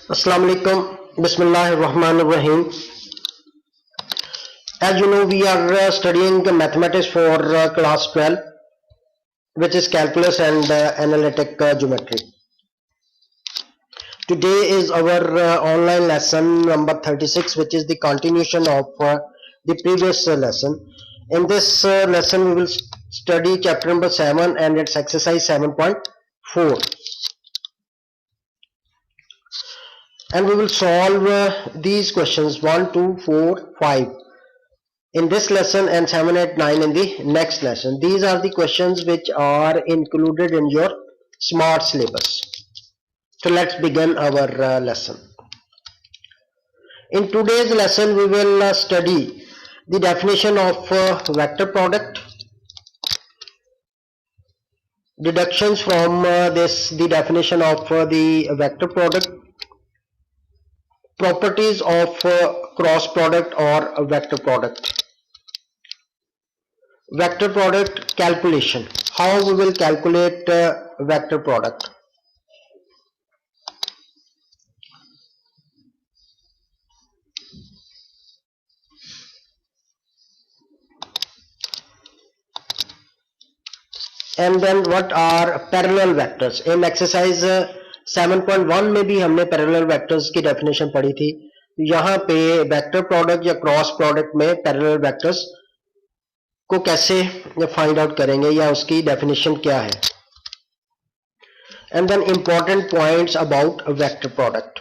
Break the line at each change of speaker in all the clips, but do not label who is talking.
Assalamu alaikum. Bismillahirrahmanirrahim. As you know, we are studying mathematics for class 12, which is calculus and analytic geometry. Today is our online lesson number 36, which is the continuation of the previous lesson. In this lesson, we will study chapter number 7 and its exercise 7.4. And we will solve these questions 1, 2, 4, 5 in this lesson and 7, 8, 9 in the next lesson. These are the questions which are included in your smart syllabus. So let's begin our lesson. In today's lesson, we will study the definition of vector product, deductions from the definition of the vector product, properties of cross product or vector product, vector product calculation, how we will calculate vector product, and then what are parallel vectors. In exercise 7.1 में भी हमने parallel vectors की definition पढ़ी थी. यहाँ पे vector product या cross product में पैरेलल वेक्टर्स को कैसे फाइंड आउट करेंगे या उसकी डेफिनेशन क्या है. And then important points about vector product.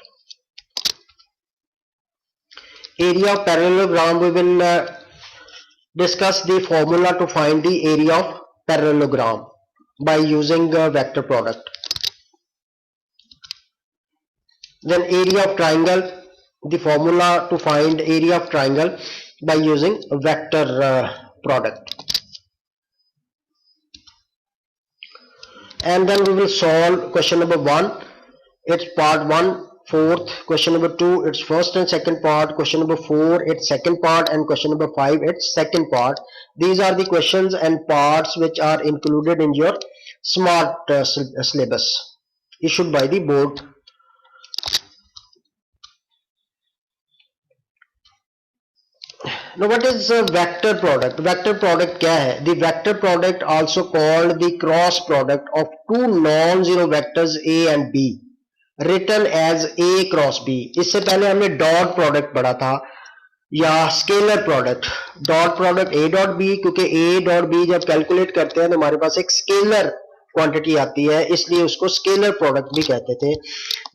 Area of parallelogram, we will discuss the formula to find the area of parallelogram by using vector product. Then area of triangle, the formula to find area of triangle by using vector product. And then we will solve question number 1, its part 1 fourth, question number 2 its first and second part, question number 4 its second part, and question number 5 its second part. These are the questions and parts which are included in your smart syllabus issued by the board. Now what is vector product? Vector product क्या है? The vector product, also called the cross product of two non-zero vectors A and B, written as A cross B. इससे पहले हमने dot product पढ़ा था या scalar product. Dot product A dot B, क्योंकि A dot B जब calculate करते हैं तो हमारे पास एक स्केलर क्वांटिटी आती है, इसलिए उसको स्केलर प्रोडक्ट भी कहते थे.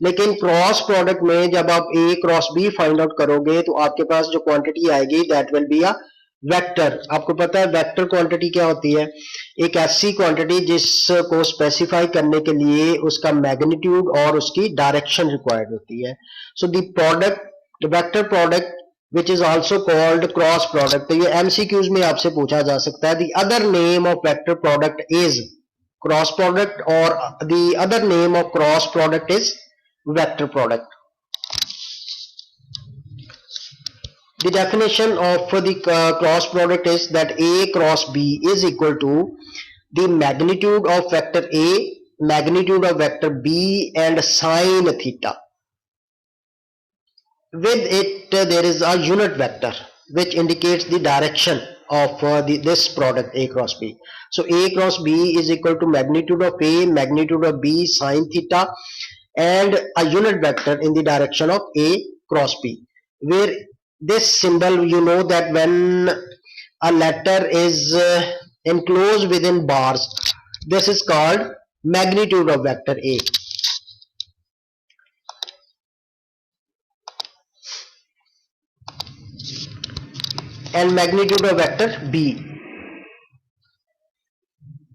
लेकिन क्रॉस प्रोडक्ट में जब आप A cross B find out करोगे तो आपके पास जो क्वांटिटी आएगी that will be a vector. आपको पता है वेक्टर क्वांटिटी क्या होती है? एक ऐसी क्वांटिटी जिसको स्पेसिफाई करने के लिए उसका मैग्नीट्यूड और उसकी डायरेक्शन रिक्वायर्ड होती है. So the product, the vector product which is also called cross product. तो ये MCQs में आपसे पूछा जा सकता है. The other name of vector product is cross product, or the other name of cross product is vector product. The definition of the cross product is that A cross B is equal to the magnitude of vector A, magnitude of vector B, and sine theta. With it there is a unit vector which indicates the direction of this product A cross B. So A cross B is equal to magnitude of A, magnitude of B, sine theta, and a unit vector in the direction of A cross B, where this symbol, you know that when a letter is enclosed within bars, this is called magnitude of vector A. And magnitude of vector B.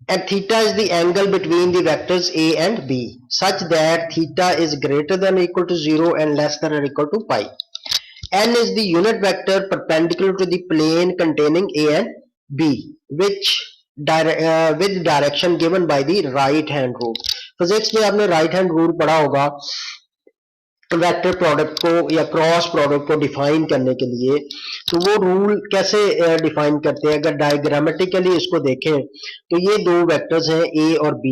And theta is the angle between the vectors A and B, such that theta is greater than or equal to 0 and less than or equal to pi. N is the unit vector perpendicular to the plane containing A and B, which with direction given by the right hand rule. Physics में आपने right hand rule पढ़ा होगा vector product को या cross product को define करने के लिए. तो वो रूल कैसे डिफाइन करते हैं? अगर डायग्रामेटिकली इसको देखें तो ये दो वेक्टर्स हैं A और B.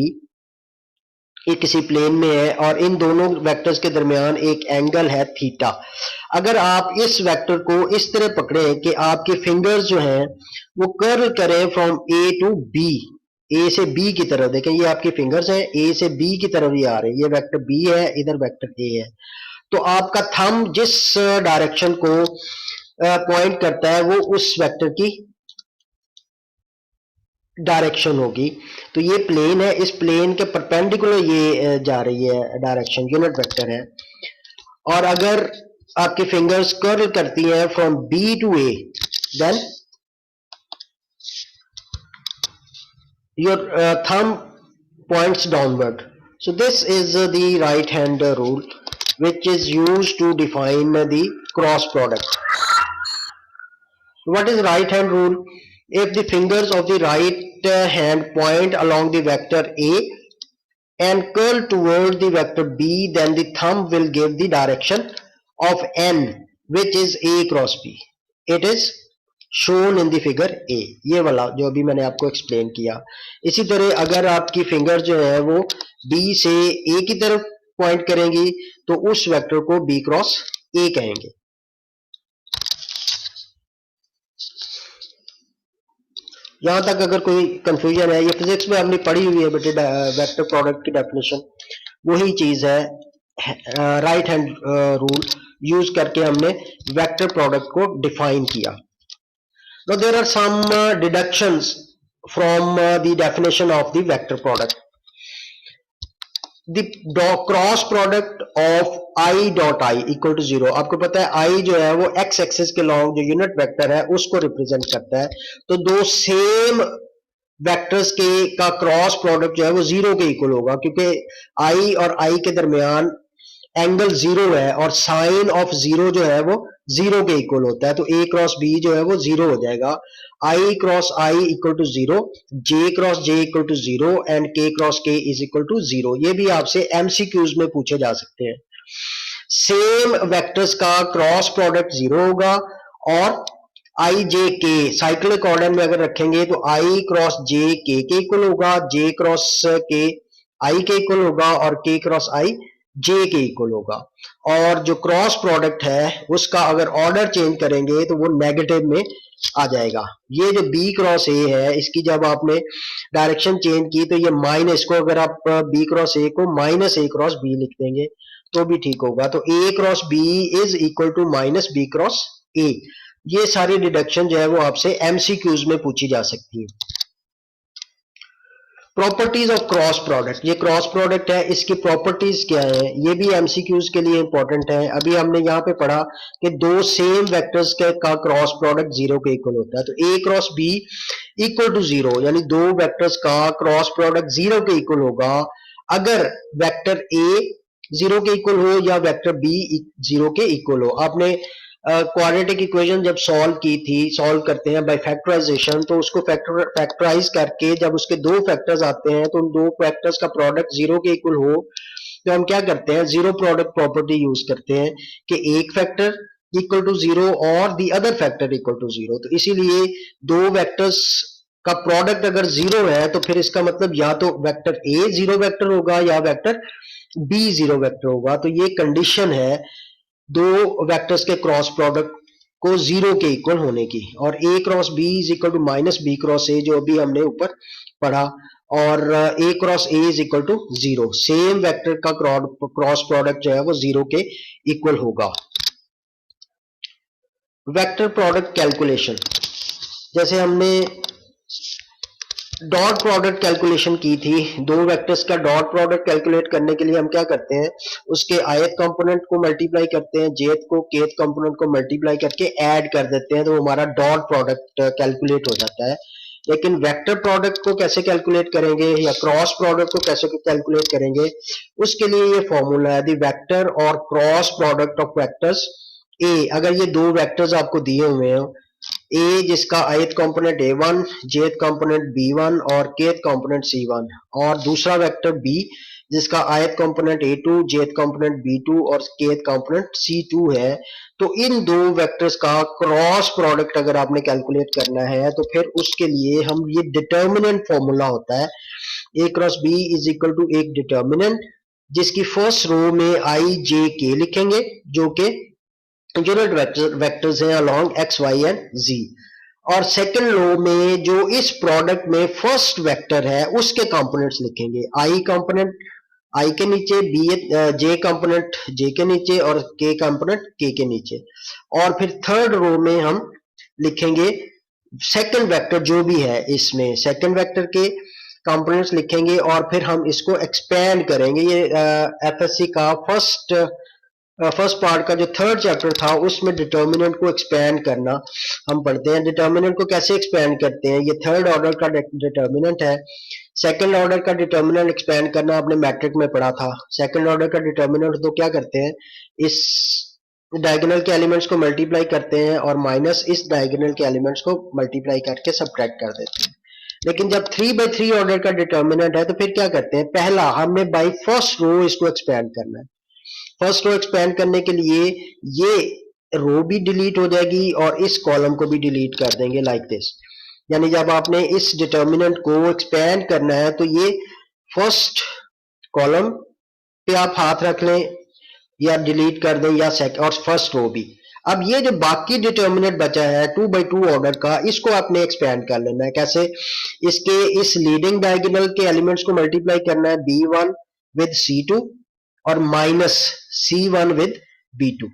ये किसी प्लेन में है और इन दोनों वेक्टर्स के दरमियान एक एंगल है थीटा। अगर आप इस वेक्टर को इस तरह पकड़े कि आपके फिंगर्स जो हैं वो कर्ल करें फ्रॉम ए टू बी, ए से बी की तरफ, देखें ये आपके फिंगर्स हैं, ए से बी की तरफ ही आ रहे हैं, ये वेक्टर बी है, इधर वेक्टर ए है, तो आपका थंब जिस डायरेक्शन को पॉइंट करता है वो उस वेक्टर की डायरेक्शन होगी। तो ये प्लेन है, इस प्लेन के परपेंडिकुलर ये जा रही है डायरेक्शन, यूनिट वेक्टर है। और अगर आपके फिंगर्स कर्ल करती हैं from B to A, then your thumb points downward. So this is the right hand rule which is used to define the cross product. What is right hand rule? If the fingers of the right hand point along the vector A and curl toward the vector B, then the thumb will give the direction of N which is A cross B. It is shown in the figure A. ये वाला जो अभी मैंने आपको explain किया। इसी तरह अगर आपकी फिंगर जो है वो B से A की तरफ पॉइंट करेंगी तो उस वेक्टर को B क्रॉस A कहेंगे। यहां तक अगर कोई कंफ्यूजन है, ये फिजिक्स में हमने पढ़ी हुई है बेटे, वेक्टर प्रोडक्ट की डेफिनेशन वही चीज है। राइट हैंड रूल यूज करके हमने वेक्टर प्रोडक्ट को डिफाइन किया। Now there are some deductions from the definition of the vector product. The cross product of I dot I equal to 0. आपको पता है I जो है वो x एक्सिस के लॉन्ग जो यूनिट वेक्टर है उसको रिप्रेजेंट करता है। तो दो सेम वेक्टर्स के का क्रॉस प्रोडक्ट जो है वो 0 के इक्वल होगा, क्योंकि I और I के दरमियान एंगल 0 है और साइन ऑफ 0 जो है वो 0 के इक्वल होता है। तो A क्रॉस B जो है वो 0 हो जाएगा। I cross I equal to 0, J cross J equal to 0 and K cross K is equal to 0। ये भी आपसे MCQs में पूछे जा सकते हैं। सेम वेक्टर्स का क्रॉस प्रोडक्ट 0 होगा और I J K cyclic order में अगर रखेंगे तो I क्रॉस J K के इक्वल होगा, J क्रॉस K I के इक्वल होगा और K क्रॉस I J के इक्वल होगा। और जो क्रॉस प्रोडक्ट है उसका अगर ऑर्डर चेंज करेंगे तो वो नेगेटिव में आ जाएगा। ये जो B क्रॉस A है इसकी जब आपने डायरेक्शन चेंज की तो ये माइनस को, अगर आप B क्रॉस A को माइनस A क्रॉस B लिख देंगे तो भी ठीक होगा। तो A cross B is equal to minus B cross A। ये सारी डिडक्शन जो है वो आपसे MCQs में पूछी जा सकती है। प्रॉपर्टीज ऑफ क्रॉस प्रोडक्ट, ये क्रॉस प्रोडक्ट है, इसकी प्रॉपर्टीज क्या है ये भी MCQs के लिए इंपॉर्टेंट है। अभी हमने यहाँ पे पढ़ा कि दो सेम वेक्टर्स का क्रॉस प्रोडक्ट 0 के इक्वल होता है। तो A cross B equal to 0, यानी दो वेक्टर्स का क्रॉस प्रोडक्ट 0 के इक्वल होगा अगर वेक्टर A 0 के इक्वल हो या वेक्टर B 0 के इक्वल हो। आपने क्वाड्रेटिक इक्वेशन जब सॉल्व करते हैं बाय फैक्टराइजेशन, तो उसको फैक्टराइज करके जब उसके दो फैक्टर्स आते हैं तो उन दो फैक्टर्स का प्रोडक्ट 0 के इक्वल हो तो हम क्या करते हैं, जीरो प्रोडक्ट प्रॉपर्टी यूज करते हैं कि एक फैक्टर इक्वल टू 0 और the other factor equal to 0। तो इसीलिए दो वेक्टर्स का प्रोडक्ट अगर 0 है तो फिर इसका मतलब या तो वेक्टर A 0 वेक्टर होगा या वेक्टर B 0 वेक्टर होगा। तो ये कंडीशन है दो वेक्टर्स के क्रॉस प्रोडक्ट को 0 के इक्वल होने की। और A cross B is equal to minus B cross A जो अभी हमने ऊपर पढ़ा, और A cross A is equal to 0। Same vector का क्रॉस प्रोडक्ट जो है वो 0 के इक्वल होगा। वेक्टर प्रोडक्ट कैलकुलेशन, जैसे हमने डॉट प्रोडक्ट कैलकुलेशन की थी, दो वेक्टर्स का डॉट प्रोडक्ट कैलकुलेट करने के लिए हम क्या करते हैं, उसके ith कंपोनेंट को मल्टीप्लाई करते हैं, jth को kth कंपोनेंट को मल्टीप्लाई करके ऐड कर देते हैं, तो हमारा डॉट प्रोडक्ट कैलकुलेट हो जाता है। लेकिन वेक्टर प्रोडक्ट को कैसे कैलकुलेट करेंगे या क्रॉस प्रोडक्ट को कैसे कैलकुलेट करेंगे, उसके लिए ये फॉर्मूला है, द वेक्टर और cross product of vectors A। अगर ये दो वेक्टर्स आपको दिए हुए हैं, A जिसका ith component A1, jth component B1 और kth कंपोनेंट C1, और दूसरा वेक्टर B जिसका ith component A2, jth component B2 और kth कंपोनेंट C2 है, तो इन दो वेक्टर्स का क्रॉस प्रोडक्ट अगर आपने कैलकुलेट करना है तो फिर उसके लिए हम ये डिटर्मिनेंट फॉर्मूला होता है A cross B is equal to एक डिटर्मिनेंट जिसकी फर्स्ट रो में आई जे के लिखेंगे जो कि यूनिट वेक्टर्स हैं along X Y and Z, और सेकंड रो में जो इस प्रोडक्ट में फर्स्ट वेक्टर है उसके कंपोनेंट्स लिखेंगे, आई कंपोनेंट आई के नीचे, बी जे कंपोनेंट जे के नीचे और के कंपोनेंट के नीचे, और फिर थर्ड रो में हम लिखेंगे सेकंड वेक्टर जो भी है इसमें सेकंड वेक्टर के कंपोनेंट्स लिखेंगे, और फिर हम इसको एक्सपेंड करेंगे। ये एफएससी का फर्स्ट पार्ट का जो थर्ड चैप्टर था उसमें डिटर्मिनेंट को एक्सपेंड करना हम पढ़ते हैं। डिटर्मिनेंट को कैसे एक्सपेंड करते हैं, ये थर्ड ऑर्डर का डिटर्मिनेंट है। सेकंड ऑर्डर का डिटर्मिनेंट एक्सपेंड करना आपने मैट्रिक में पढ़ा था। सेकंड ऑर्डर का डिटर्मिनेंट तो क्या करते हैं, इस डायगोनल के एलिमेंट्स को मल्टीप्लाई करते हैं और माइनस इस डायगोनल के एलिमेंट्स को मल्टीप्लाई करके सब्ट्रैक्ट कर देते हैं। लेकिन जब 3/3 ऑर्डर का डिटर्मिनेंट है तो फिर क्या करते हैं, पहला हमने बाई फर्स्ट रो इसको एक्सपेंड करना है। फर्स्ट रो एक्सपेंड करने के लिए ये रो भी डिलीट हो जाएगी और इस कॉलम को भी डिलीट कर देंगे लाइक दिस। यानी जब आपने इस डिटर्मिनेंट को एक्सपेंड करना है तो ये फर्स्ट कॉलम पे आप हाथ रख लें या डिलीट कर दें या सेकंड, और फर्स्ट रो भी। अब ये जो बाकी डिटर्मिनेंट बचा है 2/2 ऑर्डर का, इसको आपने एक्सपेंड कर लेना है। कैसे, इसके इस लीडिंग डायगोनल के एलिमेंट्स को मल्टीप्लाई करना है b1 विद c2 और माइनस c1 विद b2,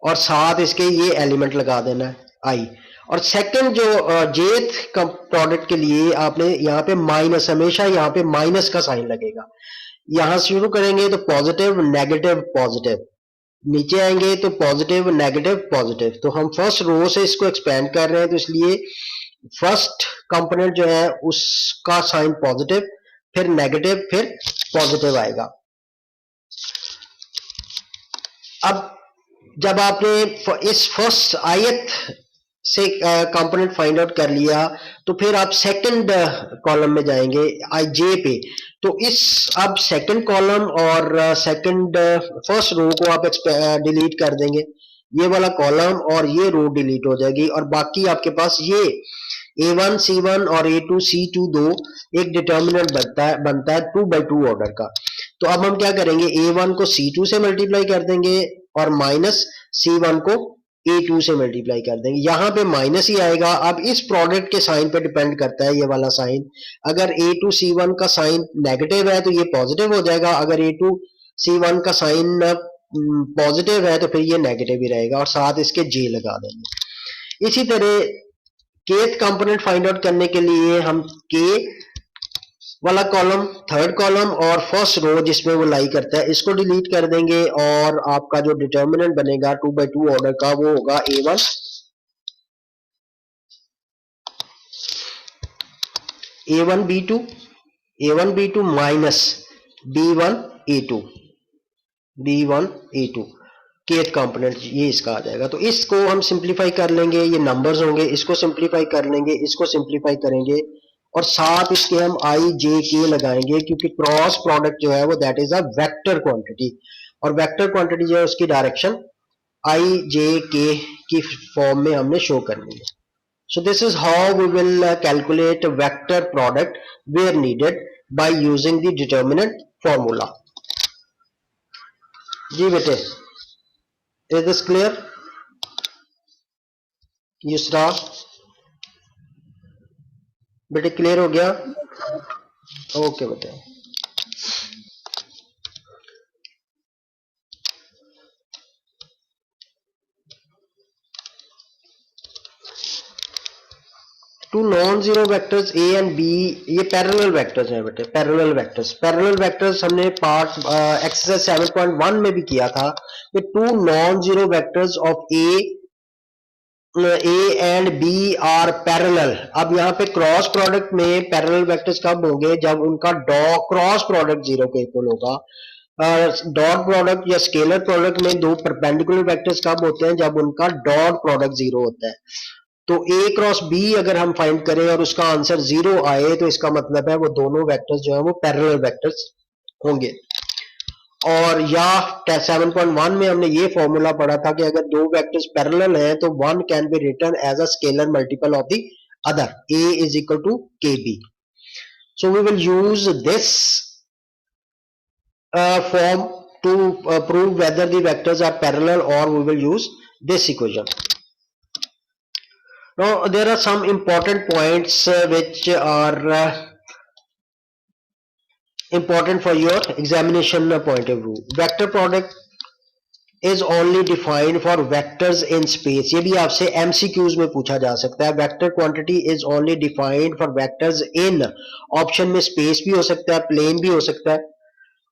और साथ इसके ये एलिमेंट लगा देना है i। और सेकंड जो जेथ प्रोडक्ट के लिए आपने यहाँ पे माइनस, हमेशा यहाँ पे माइनस का साइन लगेगा। यहां शुरू करेंगे तो पॉजिटिव नेगेटिव पॉजिटिव, नीचे आएंगे तो पॉजिटिव नेगेटिव पॉजिटिव। तो हम फर्स्ट रो से इसको एक्सपेंड कर रहे हैं तो इसलिए फर्स्ट कंपोनेंट जो है उसका साइन पॉजिटिव, फिर नेगेटिव, फिर पॉजिटिव आएगा। अब जब आपने इस फर्स्ट ith से कंपोनेंट फाइंड आउट कर लिया तो फिर आप सेकंड कॉलम में जाएंगे आई जे पे। तो इस अब सेकंड कॉलम और सेकंड फर्स्ट रो को आप डिलीट कर देंगे, ये वाला कॉलम और ये रो डिलीट हो जाएगी, और बाकी आपके पास ये a1 c1 और a2 c2 दो एक डिटर्मिनेंट बनता है 2/2 ऑर्डर का। तो अब हम क्या करेंगे, a1 को c2 से मल्टीप्लाई कर देंगे और माइनस c1 को a2 से मल्टीप्लाई कर देंगे। यहाँ पे माइनस ही आएगा। अब इस प्रोडक्ट के साइन पे डिपेंड करता है ये वाला साइन, अगर a2 c1 का साइन नेगेटिव है तो ये पॉजिटिव हो जाएगा, अगर a2 c1 का साइन पॉजिटिव है तो फिर ये नेगेटिव ही रहेगा, और साथ इसके j लगा देंगे। इसी तरह kth कंपोनेंट फाइंड आउट करने के लिए हम k वाला कॉलम, थर्ड कॉलम और फर्स्ट रो जिसमें वो लाई करता है इसको डिलीट कर देंगे, और आपका जो डिटर्मिनेंट बनेगा 2/2 ऑर्डर का वो होगा a1 b2 minus b1 a2 kth component ये इसका आ जाएगा। तो इसको हम सिंप्लीफाई कर लेंगे, ये नंबर्स होंगे, इसको सिंप्लीफाई कर लेंगे, इसको सिंप्लीफाई करेंगे, और साथ इसके हम आई जे के लगाएंगे, क्योंकि क्रॉस प्रोडक्ट जो है वो that is a vector quantity, और वेक्टर क्वांटिटी जो है उसकी डायरेक्शन आई जे के की फॉर्म में हमने शो करनी है। So this is how we will calculate vector product where needed by using the determinant formula. जी बेटे, इज दिस क्लियर? युसरा बेटे क्लियर हो गया? ओके बेटे। Two non zero vectors A and B, ये पैरेलल वेक्टर्स हैं बेटे, पैरेलल वेक्टर्स हमने पार्ट एक्सरसाइज 7.1 में भी किया था कि two non zero vectors of A and B are parallel. अब यहाँ पे क्रॉस प्रोडक्ट में पैरेलल वेक्टर्स कब होंगे, जब उनका क्रॉस प्रोडक्ट जीरो के इक्वल होगा। डॉट प्रोडक्ट या स्केलर प्रोडक्ट में दो परपेंडिकुलर वेक्टर्स कब होते हैं, जब उनका डॉट प्रोडक्ट जीरो होता है। तो a क्रॉस b अगर हम फाइंड करें और उसका आंसर 0 आए तो इसका मतलब है वो दोनों वेक्टर्स जो है वो पैरेलल वेक्टर्स होंगे। और या 7.1 में हमने ये फॉर्मूला पढ़ा था कि अगर दो वेक्टर्स पैरेलल हैं तो one can be written as a scalar multiple of the other, a is equal to kb। So we will use this form to prove whether the vectors are parallel, or we will use this equation. Now there are some important points which are important for your examination point of view. Vector product is only defined for vectors in space. ये भी आपसे MCQs में पूछा जा सकता है. Vector quantity is only defined for vectors in, option में space भी हो सकता है, plane भी हो सकता है,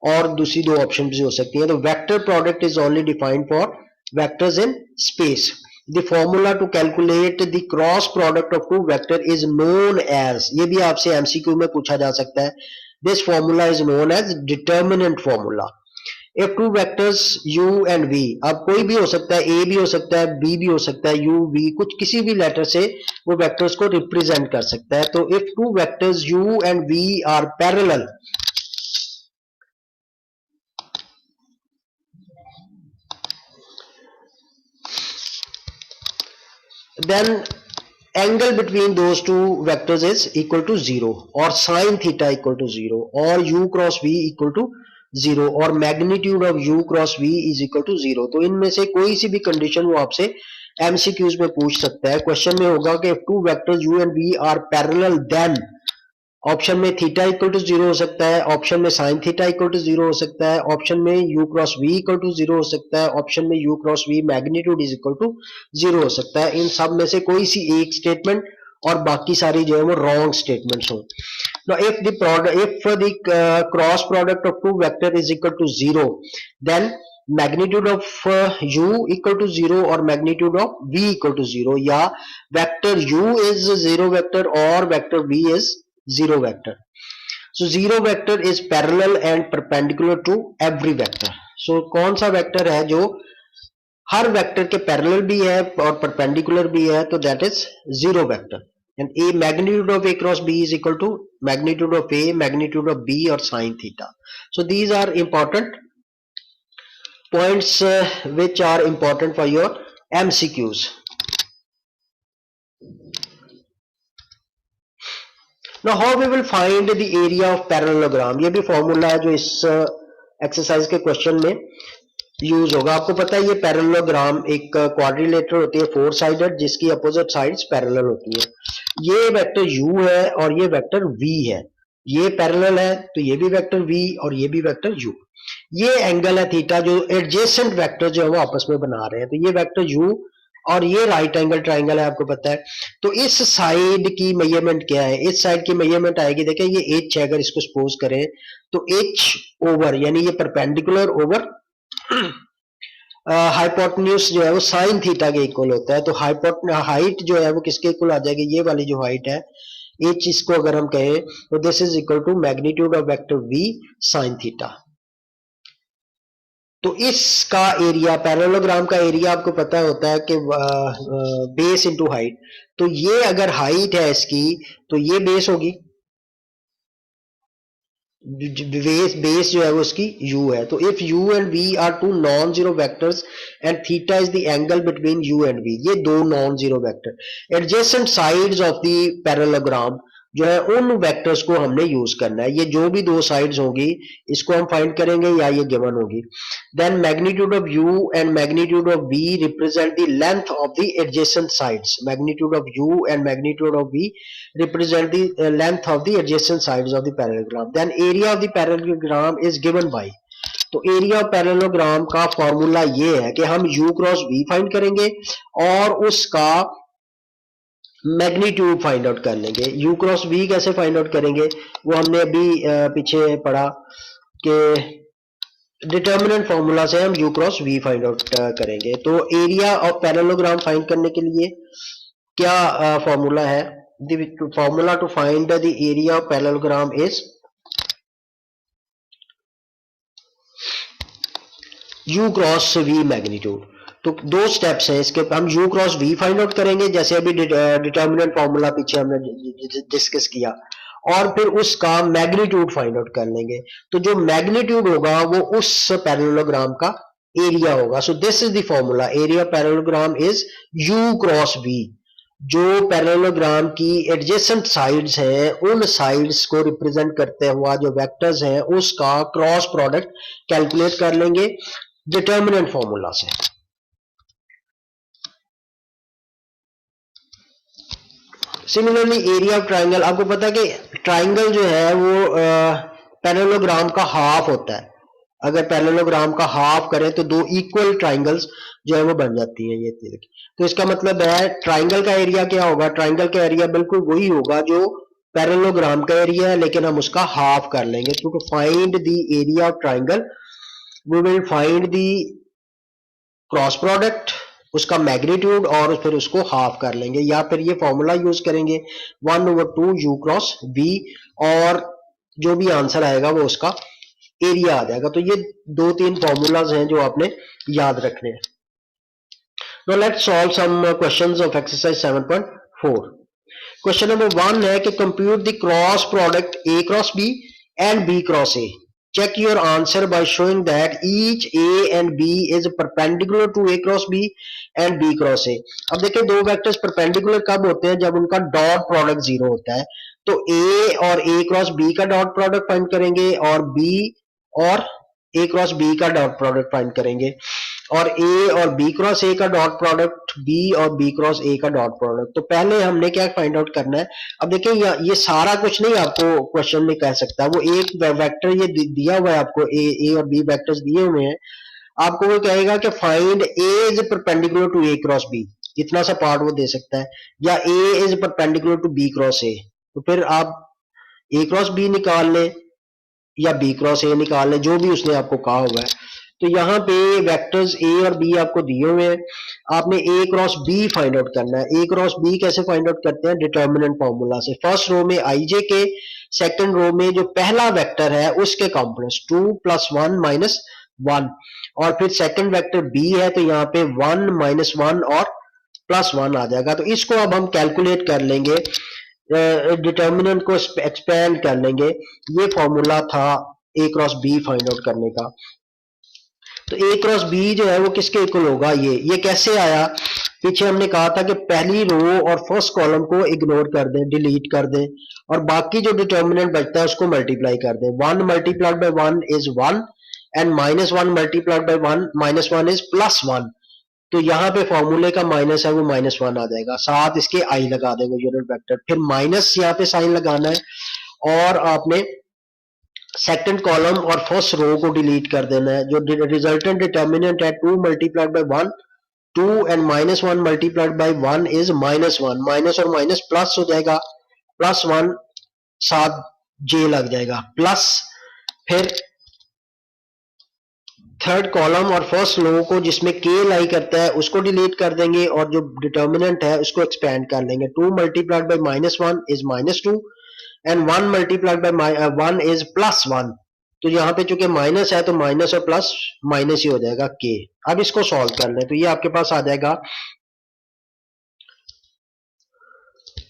और दूसरी दो ऑप्शन भी हो सकती हैं. तो vector product is only defined for vectors in space. The formula to calculate the cross product of two vector is known as, ये भी आपसे एमसीक्यू में पूछा जा सकता है. This formula is known as determinant formula. If two vectors u and v, अब कोई भी हो सकता है, a भी हो सकता है, b भी हो सकता है, u v कुछ किसी भी लेटर से वो वेक्टर्स को रिप्रेजेंट कर सकता है. तो if two vectors u and v are parallel, then angle between those two vectors is equal to 0, or sin theta equal to 0, or u cross v equal to 0, और magnitude of u cross v is equal to 0. तो इनमें से कोई सी भी condition वो आपसे MCQs में पूछ सकता है. क्वेश्चन में होगा कि if two vectors u and v are parallel then, option में थीटा इक्वल टू 0 हो सकता है, ऑप्शन में साइन थीटा इक्वल टू 0 हो सकता है, ऑप्शन में u cross v equal to 0 हो सकता है, ऑप्शन में u cross v magnitude is equal to 0 हो सकता है. इन सब में से कोई सी एक स्टेटमेंट, और बाकी सारी जो है वो रॉन्ग स्टेटमेंट्स हो. Now if the cross product of two vector is equal to 0, then magnitude of u equal to 0 or magnitude of v equal to 0, या vector u is 0 vector or vector v is 0 vector. So 0 vector is parallel and perpendicular to every vector. So कौन सा vector है जो हर vector के parallel भी है और perpendicular भी है, तो that is 0 vector. And a magnitude of a cross b is equal to magnitude of a, magnitude of b or sin theta. So these are important points which are important for your MCQs. Now how we will find the area of parallelogram, ये भी formula है जो इस exercise के question में use होगा. आपको पता है ये पैरेललोग्राम एक क्वाड्रिलेटरल होती है, 4 साइडेड, जिसकी अपोजिट साइड्स पैरेलल होती है. ये वेक्टर u है और ये वेक्टर v है, ये पैरेलल है तो ये भी वेक्टर v और ये भी वेक्टर u. ये एंगल है थीटा जो एडजेसेंट वेक्टर जो है वो आपस में बना रहे हैं. तो ये वेक्टर u और ये राइट एंगल ट्राइंगल है, आपको पता है. तो इस साइड की मेजरमेंट क्या है, इस साइड की मेजरमेंट आएगी, देखिए ये h है, अगर इसको सपोज करें तो h ओवर, यानी ये परपेंडिकुलर ओवर हाइपोटेन्यूज जो है वो साइन थीटा के इक्वल होता है. तो हाइट जो है वो किसके इक्वल आ जाएगी, ये वाली जो हाइट है h, इसको अगर हम कहें तो this is equal to magnitude of vector v sine theta. तो इसका एरिया, पैरेललोग्राम का एरिया आपको पता होता है कि बेस इनटू हाइट. तो ये अगर हाइट है इसकी तो ये बेस होगी, बेस जो है वो उसकी u है. तो if u and v are two non zero vectors and theta is the angle between u and v, ये दो non zero vector, adjacent sides of the parallelogram जो है उन वेक्टर्स को हमने यूज करना है. ये जो भी दो साइड्स होंगी इसको हम फाइंड करेंगे या ये गिवन होगी. Then magnitude of u and magnitude of v represent the length of the adjacent sides. Magnitude of u and magnitude of v represent the length of the adjacent sides of the parallelogram. Then area of the parallelogram is given by, तो area of parallelogram का formula ये है कि हम u cross v find करेंगे और उसका magnitude find out कर लेंगे. u क्रॉस v कैसे फाइंड आउट करेंगे वो हमने अभी पीछे पढ़ा कि डिटर्मिनेंट फॉर्मूला से हम u cross v find out करेंगे. तो एरिया ऑफ पैरेललोग्राम फाइंड करने के लिए क्या फॉर्मूला है, the formula to find the area of parallelogram is u cross v magnitude. तो दो स्टेप्स हैं इसके, हम u cross v find out करेंगे जैसे अभी डिटर्मिनेंट फॉर्मूला पीछे हमने डिस्कस किया, और फिर उसका मैग्नीट्यूड फाइंड आउट कर लेंगे. तो जो मैग्नीट्यूड होगा वो उस पैरेललोग्राम का एरिया होगा. सो this is the formula, area parallelogram is u cross v. जो पैरेललोग्राम की एडजेसेंट साइड्स हैं उन साइड्स को रिप्रेजेंट करते हुआ जो वेक्टर्स हैं उसका क्रॉस प्रोडक्ट कैलकुलेट कर लेंगे डिटर्मिनेंट फॉर्मूला से। सिमिलरली एरिया ऑफ ट्राइंगल, आपको पता है कि ट्राइंगल जो है वो पैरेललोग्राम का हाफ होता है। अगर पैरेललोग्राम का हाफ करें तो दो इक्वल ट्राइंगल्स जो है वो बन जाती हैं। ये देखिए, तो इसका मतलब है ट्राइंगल का एरिया क्या होगा, ट्राइंगल का एरिया बिल्कुल वही होगा जो पैरेललोग्राम का एरिया है, लेकिन हम उसका हाफ कर लेंगे। क्योंकि find the area of triangle, we will find the cross product, उसका मैग्नीट्यूड और फिर उसको हाफ कर लेंगे, या फिर ये फॉर्मूला यूज करेंगे 1/2 u क्रॉस v, और जो भी आंसर आएगा वो उसका एरिया आ जाएगा। तो ये दो तीन फॉर्मूलाज हैं जो आपने याद रखने हैं। Now let's solve some questions of exercise 7.4. Question number 1 है कि compute the cross product A cross B and B cross A. Check your answer by showing that each A and B is perpendicular to A cross B and B cross A. अब देखिए दो vectors perpendicular कब होते हैं, जब उनका dot product zero होता है। तो A और A क्रॉस B का डॉट प्रोडक्ट फाइंड करेंगे और B और A क्रॉस B का डॉट प्रोडक्ट फाइंड करेंगे, और A और B क्रॉस A का डॉट प्रोडक्ट, B और B क्रॉस A का डॉट प्रोडक्ट। तो पहले हमने क्या फाइंड आउट करना है। अब देखिए ये सारा कुछ नहीं आपको क्वेश्चन में कह सकता, वो एक वेक्टर ये दिया हुआ है आपको, A और B वेक्टर्स दिए हुए हैं, आपको वो कहेगा कि find A is perpendicular to A cross B, इतना सा पार्ट वो दे सकता है, या A is perpendicular to B cross A। तो फिर आप A क्रॉस B निकाल लें या B क्रॉस A निकाल लें, जो भी उसने आपको कहा हुआ है। तो यहाँ पे वेक्टर्स A और B आपको दिए हुए हैं, आपने A cross B find out करना है। A क्रॉस B कैसे फाइंड आउट करते हैं, डिटर्मिनेंट फॉर्मूला से। फर्स्ट रो में IJ के, सेकंड रो में जो पहला वेक्टर है उसके कंपोनेंट्स 2 + 1 - 1, और फिर सेकंड वेक्टर B है तो यहाँ पे 1 - 1 और +1 आ जाएगा। तो इसको अब हम कैलकुलेट कर लेंगे, डिटर्मिनेंट को एक्सपेंड कर लेंगे। ये फॉर्मूला था A cross B find out करने का। तो A क्रॉस B जो है वो किसके इक्वल होगा, ये कैसे आया, पीछे हमने कहा था कि पहली रो और फर्स्ट कॉलम को इग्नोर कर दें, डिलीट कर दें, और बाकी जो डिटर्मिनेंट बचता है उसको मल्टीप्लाई कर दें। 1 × 1 इज 1 एंड -1 × 1 -1 इज +1। तो यहाँ पे फॉर्मूले का माइनस है वो -1 आ जाएगा, साथ इसके आई लगा देंगे यूनिट वेक्टर, फिर माइनस यहाँ पे साइन लगाना है, और आपने सेकंड कॉलम और फर्स्ट रो को डिलीट कर देना है। जो रिजल्टेंट डिटर्मिनेंट है 2 × 1 2 एंड -1 × 1 इज -1, माइनस और माइनस प्लस हो जाएगा, +1 साथ जे लग जाएगा प्लस, फिर थर्ड कॉलम और फर्स्ट रो को जिसमें के लाई करता है उसको डिलीट कर देंगे, और जो डिटर्मिनेंट है उसको एक्सपेंड कर लेंगे। 2 × -1 इज -2 एंड 1 × 1 इज +1। तो यहाँ पे चूंकि माइनस है तो माइनस और प्लस माइनस ही हो जाएगा के। अब इसको सॉल्व कर लें तो ये आपके पास आ जाएगा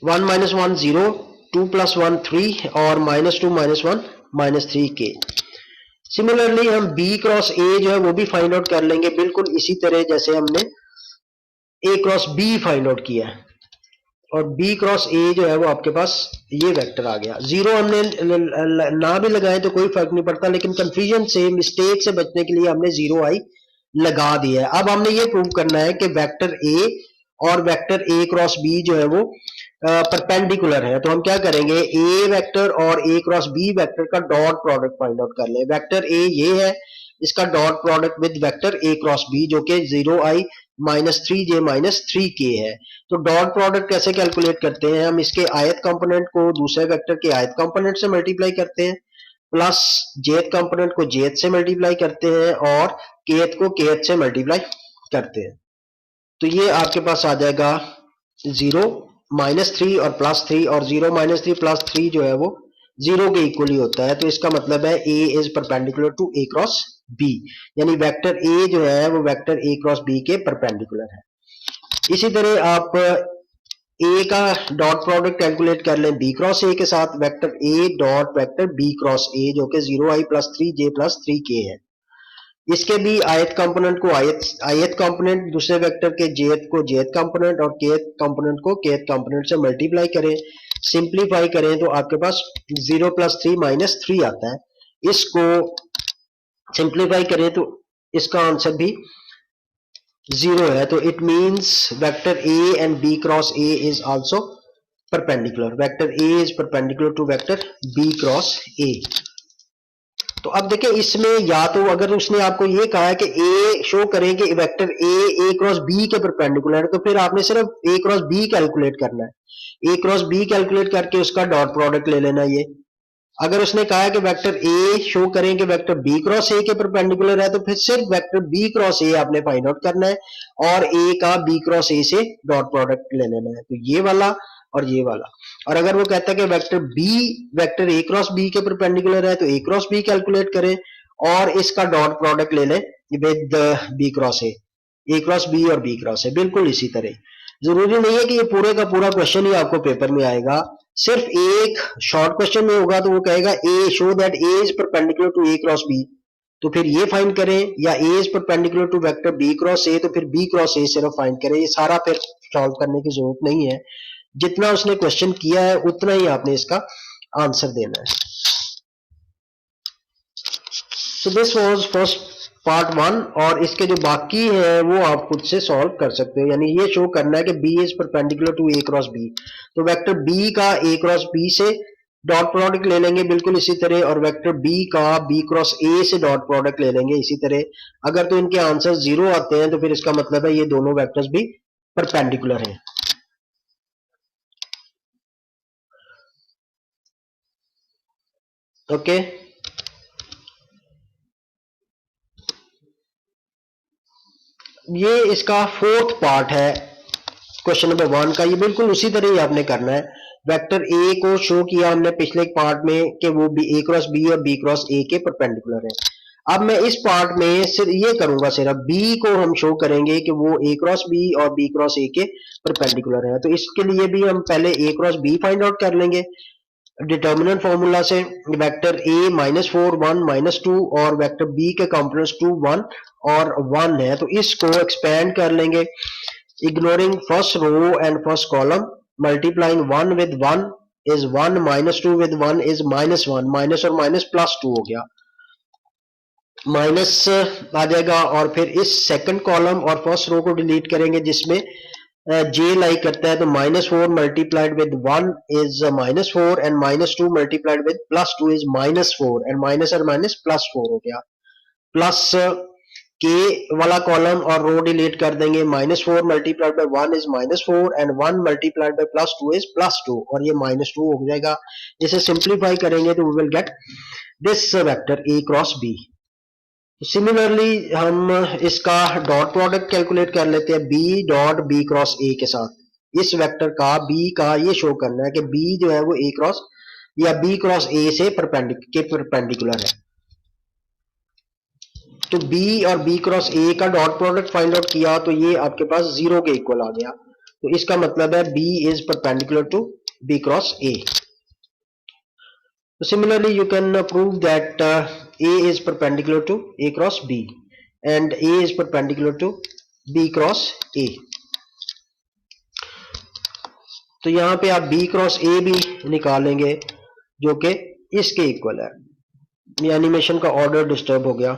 1 - 1 0, 2 + 1 3, और -2 - 1 -3 के। सिमिलरली हम B क्रॉस A जो है वो भी फाइंड आउट कर लेंगे, बिल्कुल इसी तरह जैसे हमने A cross B find out किया है। और B क्रॉस A जो है वो आपके पास ये वेक्टर आ गया। जीरो हमने ना भी लगाए तो कोई फर्क नहीं पड़ता, लेकिन कंफ्यूजन से, मिस्टेक से बचने के लिए हमने 0 आई लगा दिया है। अब हमने ये प्रूव करना है कि वेक्टर A और वेक्टर A क्रॉस B जो है वो परपेंडिकुलर है। तो हम क्या करेंगे, A वेक्टर और A क्रॉस B वेक्टर का डॉट प्रोडक्ट फाइंड आउट कर ले। वेक्टर A ये है, इसका dot product with vector A cross B जो कि 0i -3j -3k है। तो डॉट प्रोडक्ट कैसे कैलकुलेट करते हैं, हम इसके आयत कंपोनेंट को दूसरे वेक्टर के आयत कंपोनेंट से मल्टीप्लाई करते हैं, प्लस जेथ कंपोनेंट को जेथ से मल्टीप्लाई करते हैं, और केथ को केथ से मल्टीप्लाई करते हैं। तो ये आपके पास आ जाएगा 0 -3 और +3, और 0 -3 +3 जो है वो 0 के इक्वल ही होता है। तो इसका मतलब है A is perpendicular to A cross B, यानी वेक्टर A जो है वो वेक्टर A क्रॉस B के परपेंडिकुलर है। इसी तरह आप A का डॉट प्रोडक्ट कैलकुलेट कर लें B क्रॉस A के साथ, vector A dot vector B cross A जो कि 0i + 3j + 3k है। इसके भी आयत कंपोनेंट को आयत कंपोनेंट, दूसरे वेक्टर के जेथ को जेथ कंपोनेंट और केथ कंपोनेंट को केथ कंपोनेंट से मल्टीप्लाई करें, सिंप्लीफाई करें तो आपके पास 0 + 3 - 3 आता है। इसको सिंप्लीफाई करें तो इसका आंसर भी 0 है। तो it means vector A and B cross A is also perpendicular. Vector A is perpendicular to vector B cross A. तो अब देखिए इसमें या तो अगर उसने आपको ये कहा है कि ए शो करें कि वेक्टर ए क्रॉस बी के परपेंडिकुलर है, तो फिर आपने सिर्फ ए क्रॉस बी कैलकुलेट करना है। ए क्रॉस बी कैलकुलेट करके उसका डॉट प्रोडक्ट ले लेना ये। अगर उसने कहा है कि वेक्टर ए शो करें कि वेक्टर बी क्रॉस ए के परपेंडिकुलर है, तो फिर सिर्फ वेक्टर बी क्रॉस ए आपने फाइंड आउट करना है और ए का बी क्रॉस ए से डॉट प्रोडक्ट ले लेना है। तो ये वाला और ये वाला। और अगर वो कहता है कि वेक्टर ए क्रॉस बी के परपेंडिकुलर है, तो ए क्रॉस बी कैलकुलेट करें और इसका डॉट प्रोडक्ट ले लें with B cross A cross B और बी क्रॉस ए। बिल्कुल इसी तरह। जरूरी नहीं है कि ये पूरे का पूरा क्वेश्चन ही आपको पेपर में आएगा, सिर्फ एक शॉर्ट क्वेश्चन में होगा तो वो कहेगा A show that A is perpendicular to A cross B, तो फिर ये फाइंड करें, या A is perpendicular to vector B cross A, तो फिर बी क्रॉस ए सिर्फ फाइंड करें। ये सारा फिर सॉल्व करने की जरूरत नहीं है, जितना उसने क्वेश्चन किया है उतना ही आपने इसका आंसर देना है। So this was first part 1 और इसके जो बाकी है वो आप खुद से सॉल्व कर सकते हो। यानी ये शो करना है कि B is perpendicular to A cross B, तो वेक्टर बी का ए क्रॉस बी से डॉट प्रोडक्ट ले लेंगे बिल्कुल इसी तरह, और वेक्टर बी का बी क्रॉस ए से डॉट प्रोडक्ट ले लेंगे इसी तरह। अगर तो इनके आंसर 0 आते हैं तो फिर इसका मतलब है ये दोनों वेक्टर्स भी परपेंडिकुलर हैं। ओके ये इसका फोर्थ पार्ट है क्वेश्चन नंबर 1 का। ये बिल्कुल उसी तरह ही आपने करना है। वेक्टर ए को शो किया हमने पिछले पार्ट में कि वो बी ए क्रॉस बी और बी क्रॉस ए के परपेंडिकुलर है। अब मैं इस पार्ट में सिर्फ ये करूंगा, सिर्फ बी को हम शो करेंगे कि वो ए क्रॉस बी और बी क्रॉस ए के परपेंडिकुलर है। तो इसके लिए भी हम पहले ए क्रॉस बी फाइंड आउट कर लेंगे डिटर्मिनेंट फॉर्मूला से। वेक्टर ए -4 1 -2 और वेक्टर बी के कंपोनेंट्स 2 1 और 1 है, तो इसको एक्सपेंड कर लेंगे ignoring first row and first column, multiplying 1 with 1 is 1 -2 with 1 is -1, minus और माइनस +2 हो गया, माइनस आ जाएगा। और फिर इस सेकंड कॉलम और फर्स्ट रो को डिलीट करेंगे जिसमें जे लाई करता है, तो -4 multiplied with 1 is -4 and -2 multiplied with +2 is -4 and minus और माइनस +4 हो गया। प्लस के वाला कॉलम और रो डिलीट कर देंगे, -4 multiplied by 1 is -4 and 1 multiplied bye +2 is +2 और ये -2 हो जाएगा। इसे सिंप्लीफाई करेंगे तो we will get this vector A cross B. Similarly हम इसका डॉट प्रोडक्ट कैलकुलेट कर लेते हैं B dot B cross A के साथ। इस वेक्टर का बी का ये शो करना है कि बी जो है वो ए क्रॉस या बी क्रॉस ए से परपेंडिकुलर है। तो B और B क्रॉस A का डॉट प्रोडक्ट फाइंड आउट किया तो ये आपके पास 0 के इक्वल आ गया, तो इसका मतलब है B is perpendicular to B cross A। So similarly you can prove that A is perpendicular to A cross B and A is perpendicular to B cross A। तो यहाँ पे आप B क्रॉस A भी निकालेंगे जो कि इसके equal है। ये एनिमेशन का ऑर्डर डिस्टर्ब हो गया,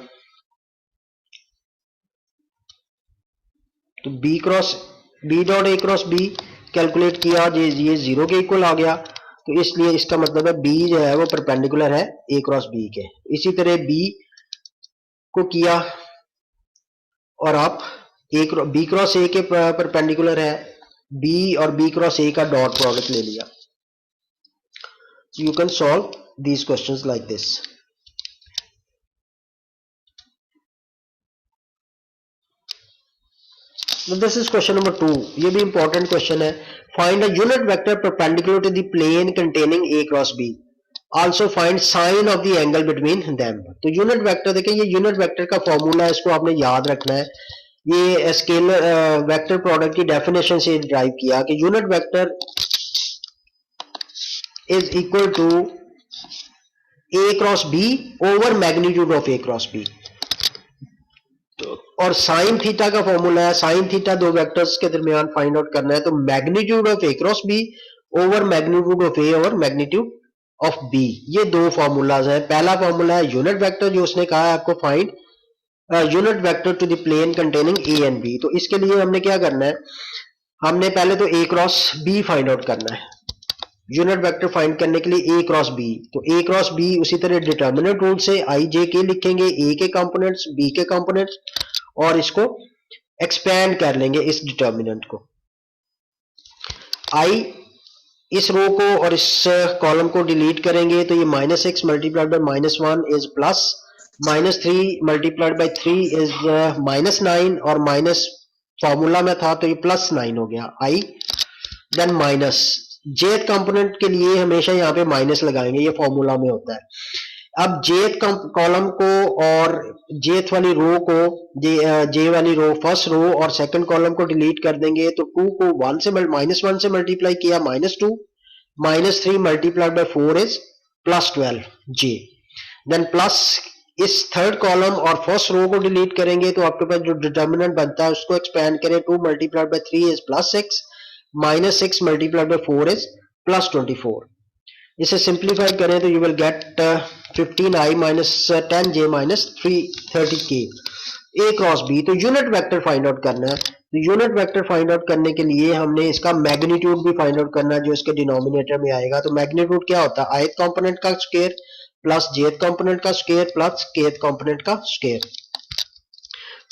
तो B dot A cross B calculate किया, ये 0 के इक्वल आ गया, तो इसलिए इसका मतलब है B जो है वो परपेंडिकुलर है A क्रॉस B के। इसी तरह B को किया और आप B क्रॉस A के परपेंडिकुलर है, B और B क्रॉस A का डॉट प्रोडक्ट ले लिया। So you can solve these questions like this. Now this is question number 2. ये भी important question है। Find a unit vector perpendicular to the plane containing A cross B. Also find sine of the angle between them. तो unit vector देखिए, ये unit vector का formula है, इसको आपने याद रखना है। ये स्केलर वेक्टर प्रोडक्ट की डेफिनेशन से ड्राइव किया कि unit vector is equal to A cross B over magnitude of A cross B। और साइन थीटा का फॉर्मूला है, साइन थीटा दो वेक्टर्स के दरमियान फाइंड आउट करना है, तो magnitude of A cross B over magnitude of A over magnitude of B, ये दो फॉर्मूलाज हैं। पहला फॉर्मूला है यूनिट वेक्टर, जो उसने कहा है आपको find unit vector to the plane containing A and B. तो इसके लिए हमने क्या करना है, हमने पहले तो ए क्रॉस बी फाइंड आउट करना है। यूनिट वेक्टर फाइंड करने के लिए ए क्रॉस बी, तो ए क्रॉस बी उसी तरह डिटर्मिनेंट रूल से आई जे के लिखेंगे, ए के कंपोनेंट्स बी के कंपोनेंट्स, और इसको एक्सपेंड कर लेंगे इस डिटर्मिनेंट को। आई इस रो को और इस कॉलम को डिलीट करेंगे, तो ये -6 multiplied bye -1 is plus, -3 multiplied by 3 is -9, और माइनस फॉर्मूला में था तो ये +9 हो गया आई। देन माइनस जेथ कंपोनेंट के लिए हमेशा यहाँ पे माइनस लगाएंगे, ये फॉर्मूला में होता है। अब जेथ कॉलम को और जेथ वाली रो को, जे वाली रो फर्स्ट रो और सेकंड कॉलम को डिलीट कर देंगे, तो 2 को -1 से मल्टीप्लाई किया -2, -3 multiplied by 4 is +12 j. Then plus इस थर्ड कॉलम और फर्स्ट रो को डिलीट करेंगे, तो आपके पास जो डिटर्मिनेंट बनता है उसको एक्सपेंड करें, 2 multiplied by 3 is +6, -6 multiplied by 4 is +24। इसे सिंप्लीफाई करें तो you will get 15i minus 10j minus 330k A cross B. तो यूनिट वेक्टर फाइंड आउट करना है, तो यूनिट वेक्टर फाइंड आउट करने के लिए हमने इसका मैग्नीट्यूड भी फाइंड आउट करना है, जो इसके डिनोमिनेटर में आएगा। तो मैग्नीट्यूड क्या होता है, ith कंपोनेंट का स्क्वायर प्लस jth कंपोनेंट का स्क्वायर प्लस kth कंपोनेंट का square.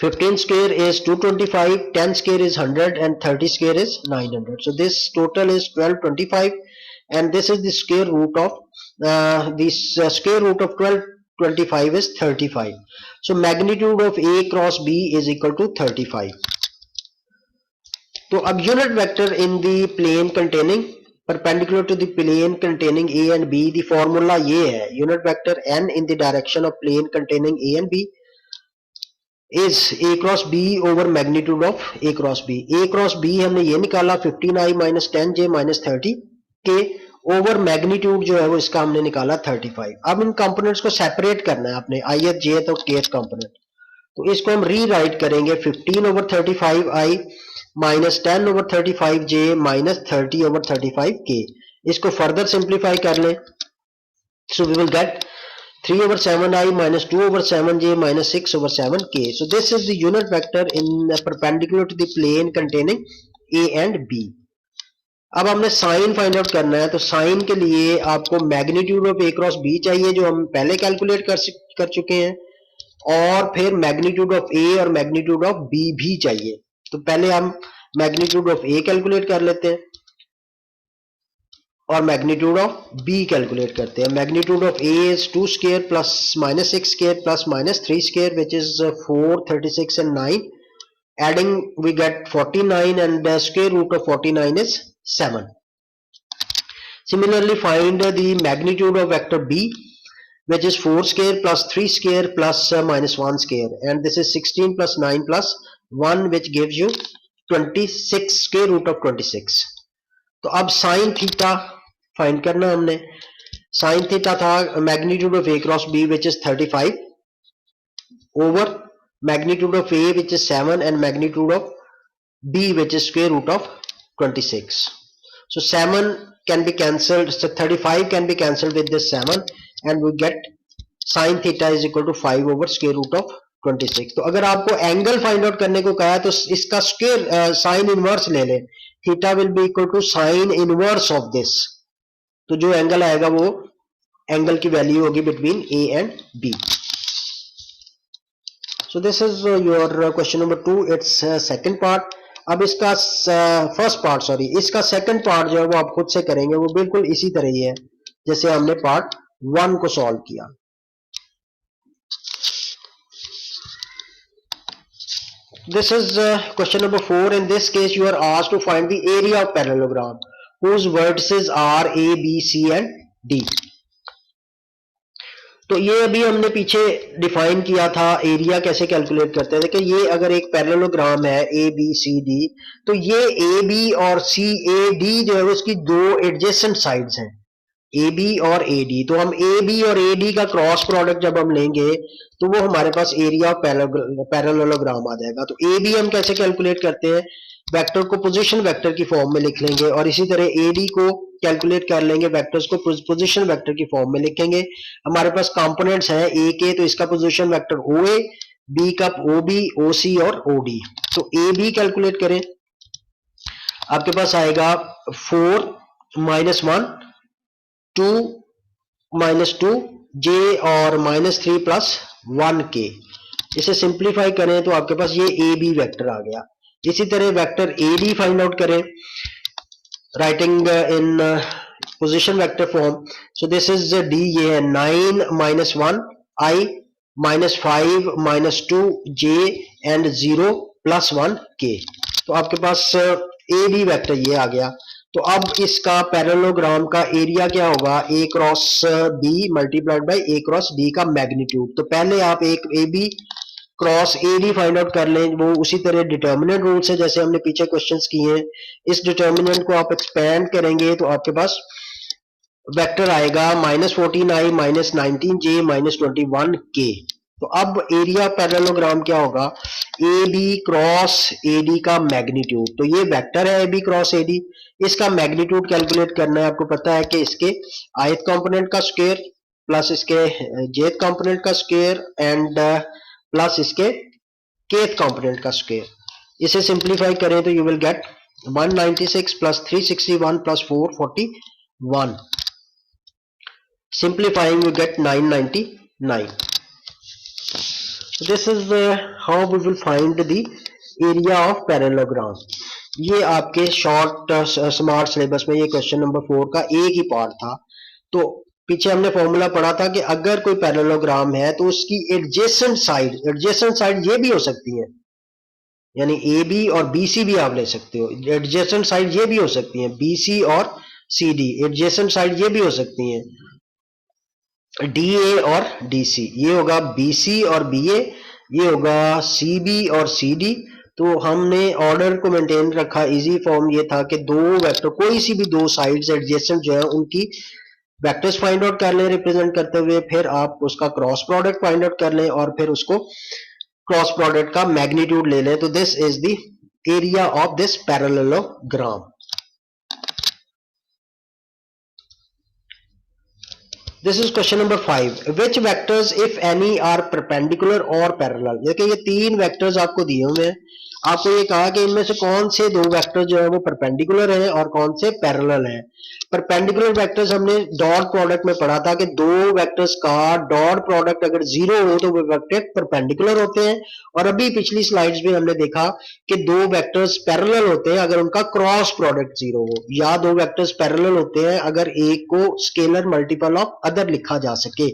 15 square is 225, 10 square is 100, and 30 square is 900. So this total is 1225, and this is the square root of square root of 1225 is 35. So magnitude of A cross B is equal to 35. तो अब unit vector in the plane containing perpendicular to the plane containing A and B, the formula ये है, unit vector n in the direction of plane containing A and B is A cross B over magnitude of A cross B. A cross B हमने ये निकाला 15i minus 10j minus 30k over magnitude जो है वो इसका हमने निकाला 35। अब इन कंपोनेंट्स को सेपरेट करना है अपने ith jth और kth कंपोनेंट, तो इसको हम री राइट करेंगे 15 over 35i minus 10 over 35j minus 30 over 35k। इसको फर्दर सिंप्लीफाई कर लें, so we will get 3 over 7i minus 2 over 7j minus 6 over 7k. So this is the unit vector in perpendicular to the plane containing A and B. अब हमने sign find out करना है, तो sign के लिए आपको magnitude of A cross B चाहिए, जो हम पहले कैलकुलेट कर चुके हैं, और फिर मैग्नीट्यूड ऑफ A और मैग्नीट्यूड ऑफ B भी चाहिए। तो पहले हम मैग्नीट्यूड ऑफ A कैलकुलेट कर लेते हैं और मैग्नीट्यूड ऑफ B कैलकुलेट करते हैं। Magnitude of A is 2 square plus -6 square plus -3 square which is 4, 36 and 9. Adding we get 49 and the square root of 49 is 7. Similarly find the magnitude of vector B, which is 4 square plus 3 square plus -1 square, and this is 16 plus 9 plus 1 which gives you 26 square root of 26. तो अब sine theta find करना हमने। Sine theta था magnitude of A cross B which is 35 over magnitude of A which is 7 and magnitude of B which is square root of 26. So 7 can be cancelled, so 35 can be cancelled with this 7 and we get sin theta is equal to 5 over square root of 26. तो अगर आपको angle find out करने को कहा है तो इसका square sine inverse ले लें, theta will be equal to sine inverse of this. तो जो एंगल आएगा वो एंगल की वैल्यू होगी between A and B. So this is your question number 2, its second part. अब इसका फर्स्ट पार्ट इसका सेकंड पार्ट जो है वो आप खुद से करेंगे, वो बिल्कुल इसी तरह ही है जैसे हमने पार्ट 1 को सॉल्व किया। This is question number 4. In this case you are asked to find the area of parallelogram whose vertices are A, B, C and D. तो ये अभी हमने पीछे डिफाइन किया था एरिया कैसे कैलकुलेट करते हैं। देखिए ये अगर एक पैरेललोग्राम है ए बी सी डी, तो ये ए बी और सी ए डी जो है उसकी दो एडजेसेंट साइड्स हैं, ए बी और ए डी, तो हम ए बी और ए डी का क्रॉस प्रोडक्ट जब हम लेंगे तो वो हमारे पास एरिया ऑफ पैरेललोग्राम आ जाएगा। तो ए बी हम कैसे कैलकुलेट करते हैं, वेक्टर को पोजीशन वेक्टर की फॉर्म में लिख लेंगे और इसी तरह ए डी को कैलकुलेट कर लेंगे, वेक्टर्स को पोजीशन वेक्टर की फॉर्म में लिखेंगे। हमारे पास कंपोनेंट्स हैं ए के, तो इसका पोजीशन वेक्टर ओ ए, बी का ओ बी, ओ सी और ओ डी। तो ए बी कैलकुलेट करें, आपके पास आएगा 4 -1 2 -2 j और -3 + 1 k। इसे सिंप्लीफाई करें तो आपके पास ये ए बी वेक्टर आ गया। इसी तरह vector A D find out करें, writing in position vector form. So this is D, ये है 9 -1 i -5 -2 j एंड 0 + 1 k। तो आपके पास ए बी वेक्टर ये आ गया। तो अब इसका पैरेललोग्राम का एरिया क्या होगा, A cross B multiplied by A cross D का मैग्नीट्यूड। तो पहले आप एक A B cross A D find out कर लें, वो उसी तरह डिटर्मिनेंट रूल से जैसे हमने पीछे क्वेश्चंस किए हैं, इस डिटर्मिनेंट को आप एक्सपेंड करेंगे तो आपके पास वेक्टर आएगा -14i -19j -21 k। तो अब एरिया पैरेललोग्राम क्या होगा, A B cross A D का मैग्नीट्यूड। तो ये वेक्टर है A B cross A D, इसका मैग्नीट्यूड कैलकुलेट करना है। आपको पता है कि इसके ith कंपोनेंट का स्क्वायर प्लस इसके jth कंपोनेंट का स्क्वायर एंड प्लस इसके kth कंपोनेंट का स्क्वायर। इसे सिंप्लीफाई करें तो you will get 196 + 361 + 441। Simplifying you get 999. This is how we will find the area of parallelogram. ये आपके शॉर्ट स्मार्ट सिलेबस में ये क्वेश्चन नंबर 4 का एक ही पार्ट था। तो पीछे हमने फॉर्मूला पढ़ा था कि अगर कोई पैरेललोग्राम है तो उसकी एडजेसेंट साइड ये भी हो सकती है, यानी ए बी और बी सी भी आप ले सकते हो। एडजेसेंट साइड ये भी हो सकती है, बी सी और सी डी। एडजेसेंट साइड ये भी हो सकती है, डी ए और डी सी। ये होगा बी सी और बी ए, ये होगा सी बी और सी डी। तो हमने ऑर्डर को मेंटेन रखा, इजी फॉर्म ये था कि दो वेक्टर, कोई सी भी दो साइड्स एडजेसेंट जो है उनकी वेक्टर्स फाइंड आउट कर लें रिप्रेजेंट करते हुए, फिर आप उसका क्रॉस प्रोडक्ट फाइंड आउट कर लें और फिर उसको क्रॉस प्रोडक्ट का मैग्नीट्यूड ले लें। तो this is the area of this parallelogram. This is question number 5. Which vectors, if any, are perpendicular or parallel? देखिए ये तीन वेक्टर्स आपको दिए हुए हैं, आपको ये कहा कि इनमें से कौन से दो वेक्टर जो है वो परपेंडिकुलर हैं और कौन से पैरेलल हैं। परपेंडिकुलर वेक्टर्स हमने डॉट प्रोडक्ट में पढ़ा था कि दो वेक्टर्स का डॉट प्रोडक्ट अगर 0 हो तो वो वेक्टर परपेंडिकुलर होते हैं। और अभी पिछली स्लाइड्स में हमने देखा कि दो वेक्टर्स पैरेलल होते हैं अगर उनका क्रॉस प्रोडक्ट 0 हो, या दो वेक्टर्स पैरेलल होते हैं अगर एक को स्केलर मल्टीपल ऑफ अदर लिखा जा सके।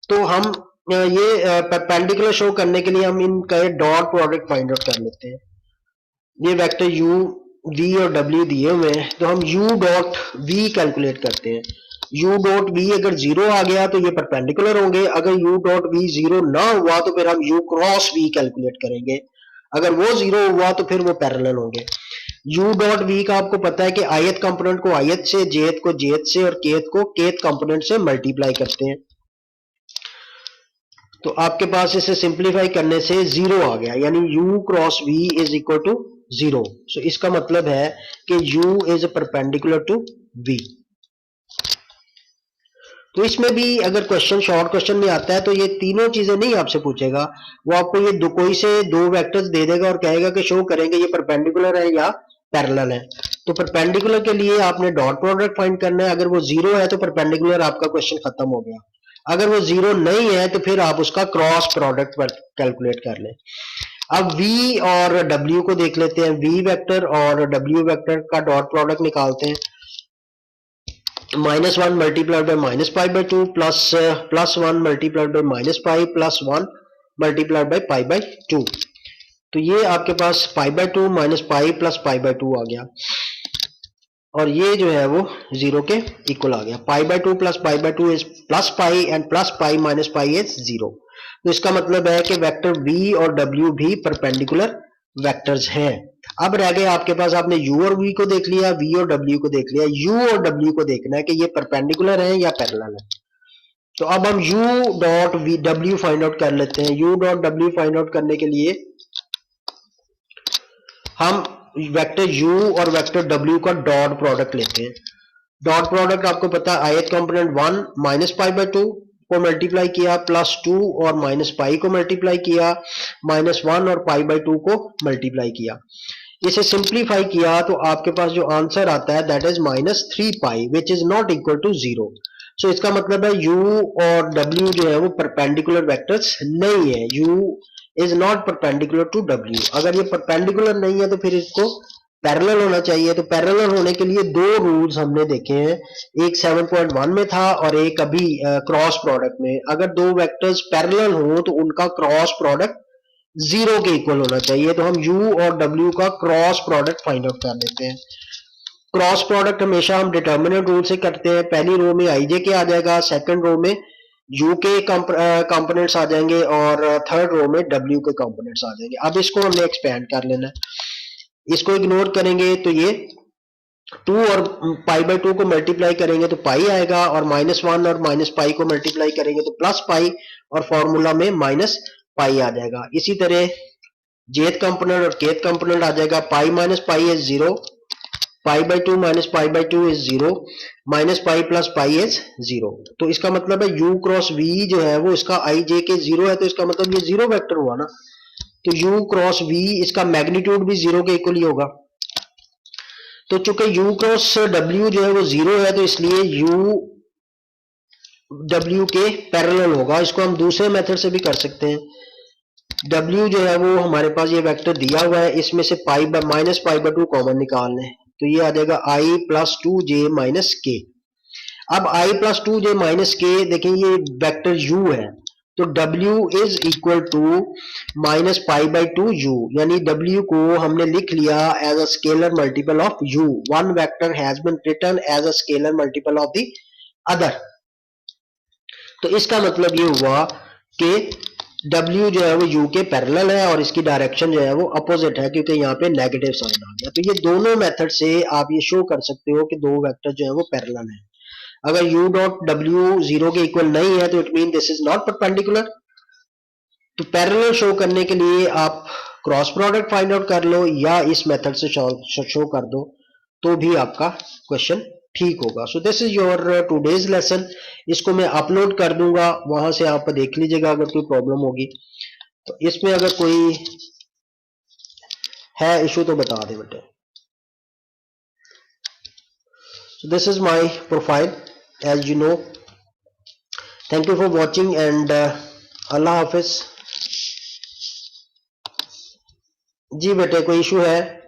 तो हम ये परपेंडिकुलर शो करने के लिए हम इनका डॉट प्रोडक्ट फाइंड आउट कर लेते हैं। ये वेक्टर u v और w दिए हुए हैं, तो हम u डॉट v कैलकुलेट करते हैं। u डॉट v अगर 0 आ गया तो ये परपेंडिकुलर होंगे, अगर u डॉट v 0 ना हुआ तो फिर हम u क्रॉस v कैलकुलेट करेंगे, अगर वो 0 हुआ तो फिर वो पैरेलल होंगे। u डॉट v का आपको पता है कि ith कंपोनेंट को ith से, jth को jth से और kth को kth कंपोनेंट से मल्टीप्लाई करते हैं। तो आपके पास इसे सिंप्लीफाई करने से 0 आ गया, यानी u cross v is equal to 0। So इसका मतलब है कि u is perpendicular to v। तो इसमें भी अगर क्वेश्चन शॉर्ट क्वेश्चन में आता है तो ये तीनों चीजें नहीं आपसे पूछेगा, वो आपको ये कोई से दो वेक्टर्स दे देगा और कहेगा कि शो करेंगे ये परपेंडिकुलर है या पैरेलल है। तो परपेंडिकुलर के लिए आपने डॉट प्रोडक्ट फाइंड करना है, अगर वो 0 है तो परपेंडिकुलर आपका क्वेश्चन खत्म हो गया, अगर वो 0 नहीं है तो फिर आप उसका क्रॉस प्रोडक्ट कैलकुलेट कर लें। अब v और w को देख लेते हैं, v वेक्टर और w वेक्टर का डॉट प्रोडक्ट निकालते हैं। -1 multiplied by -π/2 plus 1 multiplied by -π plus 1 multiplied by π/2। तो ये आपके पास π/2 -π प्लस π/2 आ गया और ये जो है वो 0 के इक्वल आ गया। π/2 plus π/2 is plus π and plus π minus π is 0। तो इसका मतलब है कि वेक्टर v और w भी परपेंडिकुलर वेक्टर्स हैं। अब रह गए आपके पास, आपने u और v को देख लिया, v और w को देख लिया, u और w को देखना है कि ये परपेंडिकुलर है या पैरेलल है। तो अब हम u dot w find out कर लेते हैं। u dot w find out करने के लिए हम वेक्टर u और वेक्टर w का डॉट प्रोडक्ट लेते हैं। डॉट प्रोडक्ट आपको पता है, ith component 1 minus pi by 2 को मल्टीप्लाई किया, प्लस 2 और माइनस पाई को मल्टीप्लाई किया, माइनस 1 और पाई बाई 2 को मल्टीप्लाई किया। इसे सिंप्लीफाई किया तो आपके पास जो आंसर आता है that is minus 3 pi which is not equal to 0। So इसका मतलब है u और w जो है वो परपेंडिकुलर वेक्टर्स नहीं है। u is not perpendicular to w। अगर ये परपेंडिकुलर नहीं है तो फिर इसको पैरेलल होना चाहिए। तो पैरेलल होने के लिए दो रूल्स हमने देखे हैं, एक 7.1 में था और एक अभी क्रॉस प्रोडक्ट में। अगर दो वेक्टर्स पैरेलल हो तो उनका क्रॉस प्रोडक्ट 0 के इक्वल होना चाहिए। तो हम u और w का क्रॉस प्रोडक्ट फाइंड आउट कर लेते हैं। क्रॉस प्रोडक्ट हमेशा हम डिटर्मिनेंट रूल से करते हैं। पहली रो में i j के आ जाएगा, सेकंड रो में u के कंपोनेंट्स आ जाएंगे और थर्ड रो में w के कंपोनेंट्स आ जाएंगे। अब इसको हमने एक्सपेंड कर लेना है। इसको इग्नोर करेंगे तो ये 2 और पाई बाई 2 को मल्टीप्लाई करेंगे तो पाई आएगा, और माइनस 1 और माइनस पाई को मल्टीप्लाई करेंगे तो प्लस पाई, और फॉर्मूला में माइनस पाई आ जाएगा। इसी तरह जेथ कंपोनेंट और केथ कंपोनेंट आ जाएगा। Pi minus pi is 0, pi by 2 minus pi by 2 is 0, minus pi plus pi is 0। तो इसका मतलब है u क्रॉस v जो है वो इसका i j के 0 है, तो इसका मतलब ये 0 वेक्टर हुआ ना। तो u क्रॉस v इसका मैग्नीट्यूड भी 0 के इक्वल ही होगा। तो चूंकि u क्रॉस w जो है वो 0 है तो इसलिए u w के पैरेलल होगा। इसको हम दूसरे मेथड से भी कर सकते हैं। w जो है वो हमारे पास ये वेक्टर दिया हुआ है, इसमें से pi minus pi by 2 common निकाल लें तो ये आ जाएगा i प्लस 2j माइनस के। अब i प्लस 2j माइनस के, देखें ये वेक्टर u है तो w is equal to minus pi by 2 u, यानी w को हमने लिख लिया as a scalar multiple of u। One vector has been written as a scalar multiple of the other. तो इसका मतलब ये हुआ कि w जो है वो u के पैरेलल है और इसकी डायरेक्शन जो है वो अपोजिट है, क्योंकि यहाँ पे नेगेटिव साइन आ गया। तो ये दोनों मेथड से आप ये शो कर सकते हो कि दो वेक्टर जो है वो पैरेलल है। अगर u डॉट w 0 के इक्वल नहीं है तो it mean this is not perpendicular. तो पैरेलल शो करने के लिए आप क्रॉस प्रोडक्ट फाइंड आउट कर लो या इस मेथड से शो कर दो तो भी आपका क्वेश्चन ठीक होगा। सो this is your today's lesson. इसको मैं अपलोड कर दूंगा, वहां से आप देख लीजिएगा अगर कोई प्रॉब्लम होगी। तो इसमें अगर कोई है इशू तो बता दे बेटे। So this is my profile as you know. Thank you for watching and Allah Hafiz। जी बेटे कोई इशू है?